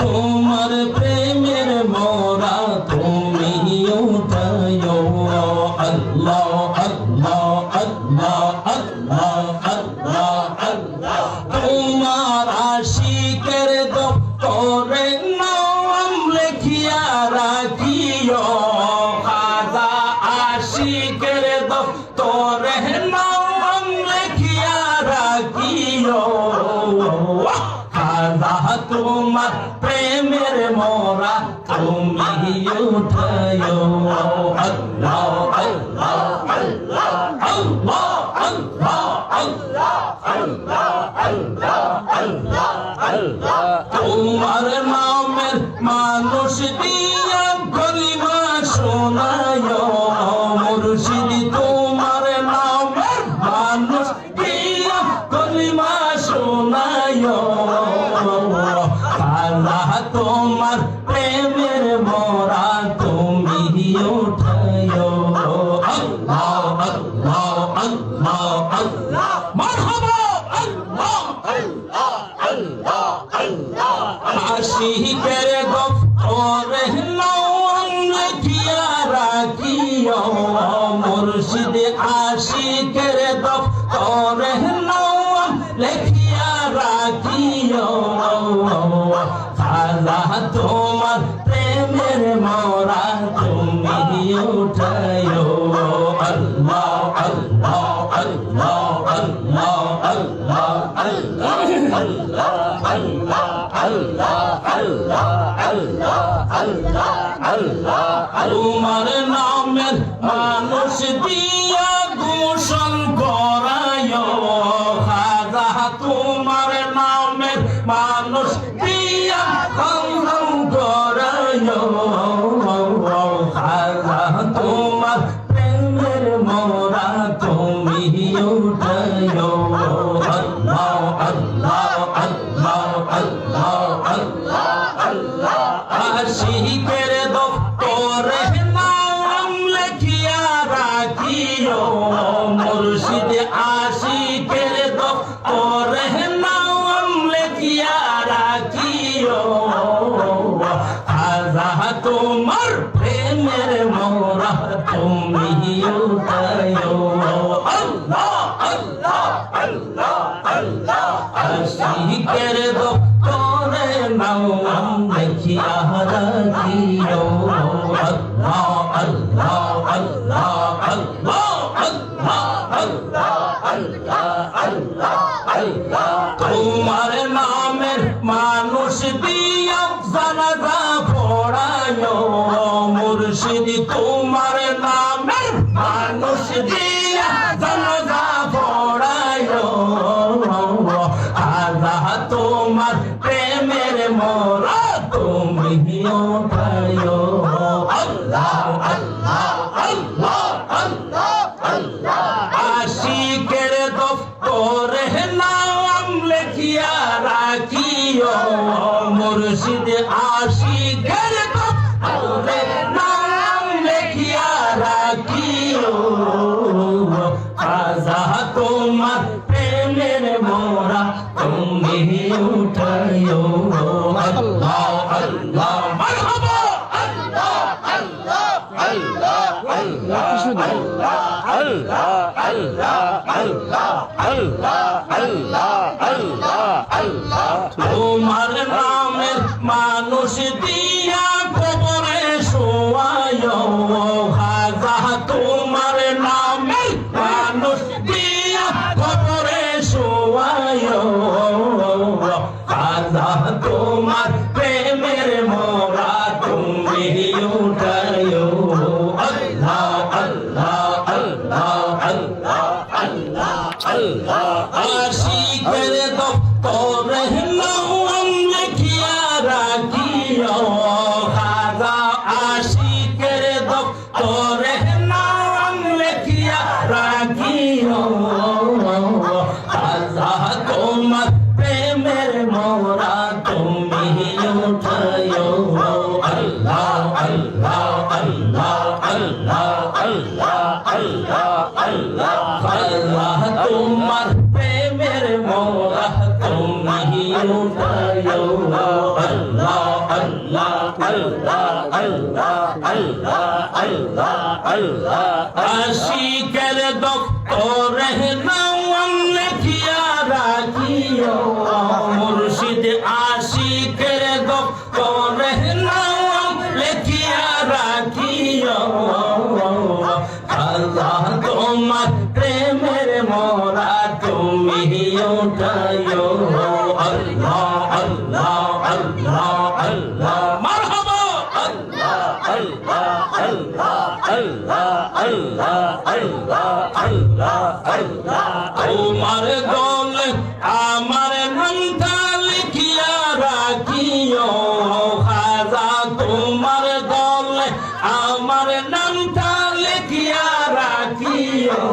তোমার প্রেমের মোরা তুমি উঠায়ো আল্লাহ আল্লাহ আল্লাহ আল্লাহ আল্লাহ আল্লাহ তোমার আশিকের দপ্তরে নাম লেখিয়া রাখিও খাজা আশিকের দপ্তরে নাম লেখিয়া রাখিও খাজা তোমার প্রেমের মোরা তুমি উঠায়ো আল্লাহ আল্লাহ আল্লাহ আল্লাহ আল্লাহ আল্লাহ আল্লাহ আল্লাহ আল্লাহ আল্লাহ তোমার নামের মানুষ দিয়া কলিমা শোনায়ো মুর্শিদ তোমার নামের মানুষ দিয়া কলিমা শোনায়ো আল্লাহ তোমার প্রেমের মোরা তুমি উঠায়ো আল্লাহ আল্লাহ আল্লাহ আল্লাহ মারহাবা আল্লাহ আল্লাহ আল্লাহ আল্লাহ আশিকের দপ্তরে নাম লেখিয়া রাখিও মুর্শিদ আশিকের দপ্তরে নাম লেখিয়া রাখিও খাজা তোমার প্রেমের মোরা তুমি উঠায়ো আল্লাহ আল্লাহ আল্লাহ আল্লাহ আল্লাহ আল্লাহ আল্লাহ আল্লাহ আল্লাহ আল্লাহ আল্লাহ আল্লাহ আল্লাহ তোমার নামের মানুষ দিয়া গোসল করায়ো খাজা তোমার নামের মানুষ দিয়া কলম করায়ো খাজা তোমার প্রেমের মোরা তুমি উঠায়ো আল্লাহ আল্লাহ আল্লাহ আল্লাহ আল্লাহ আল্লাহ আশিকের দপ্তরে নাম লেখিয়া রাখিও মুর্শিদ আশিকের দপ্তরে নাম লেখিয়া রাখিও খাজা তোমার প্রেমের মোরা তুমি উঠায়ো আল্লাহ আল্লাহ আল্লাহ আল্লাহ আশিকের দপ্তরে নাম লেখিয়া রাখিও আল্লাহ আল্লাহ আল্লাহ আল্লাহ আল্লাহ আল্লাহ আল্লাহ আল্লাহ আল্লাহ তোমার নামের মানুষ দিয়া জানাজা পড়ায়ো মুর্শিদ তোমার নামের মানুষ দিয়া জানাজা পড়ায়ো খাজা তোমার প্রেমের মোরা তুমি উঠায়ো আল্লাহ আল্লাহ আল্লাহ আল্লাহ আল্লাহ আশিকের দপ্তরে নাম লেখিয়া রাখিও মুর্শিদ আশিকের দপ্তরে নাম লেখিয়া রাখিও খাজা তোমার প্রেমের মোরা তুমি উঠায়ো আল্লাহ আল্লাহ মারহাবা আল্লাহ আল্লাহ আল্লাহ আল্লাহ আল্লাহ আল্লাহ আল্লাহ আল্লাহ আল্লাহ আল্লাহ আল্লাহ তোমার নামের মানুষ দিয়া কবরে শোয়ায়ো খাজা তোমার নামের মানুষ দিয়া কবরে শোয়ায়ো খাজা তোমার প্রেমের মোরা তুমি উঠায়ো আল্লাহ আল্লাহ আল্লাহ আল্লাহ আল্লাহ আল্লাহ আশিকের দপ্তরে নাম লেখিয়া রাখিও খাজা আশিকের দপ্তরে নাম লেখিয়া রাখিও খাজা তোমার প্রেমের মোরা তুমি উঠায়ো আল্লাহ আল্লাহ আল্লাহ আল্লাহ আল্লাহ আল্লাহ আল্লাহ আল্লাহ তোমার প্রেমের মোরা তুমি উঠায়ো আল্লাহ আল্লাহ আল্লাহ আল্লাহ আল্লাহ আল্লাহ আল্লাহ আশিকের দপ্তরে নাম লিখিয়া রাখিও মুর্শিদ আশিকের দপ্তরে নাম লিখিয়া রাখিও আল্লাহ তোমার প্রেমের মোরা তুমি উঠাইও আল্লাহ আল্লাহ আল্লাহ আল্লাহ মারহাবা আল্লাহ আল্লাহ আল্লাহ আল্লাহ আল্লাহ আল্লাহ আল্লাহ আল্লাহ তোমার গলে আমার নামটা লিখিয়া রাখিও খাজা তোমার গলে আমার নামটা লিখিয়া রাখিও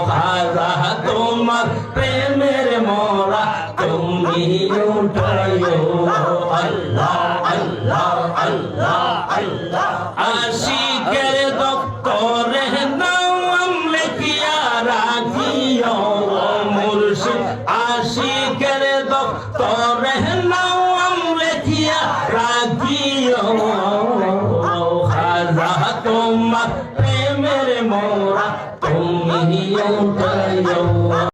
খাজা তোমার প্রেমের মোরা তুমি উঠাইও আল্লাহ আল্লাহ আল্লাহ আল্লাহ আশিকের দপ্তরে নাম লিখিয়া রাখিও মুর্শিদ আশিকের দপ্তরে নাম লিখিয়া রাখিও খাজা তোমার প্রেমের মোরা তুমি উঠাইও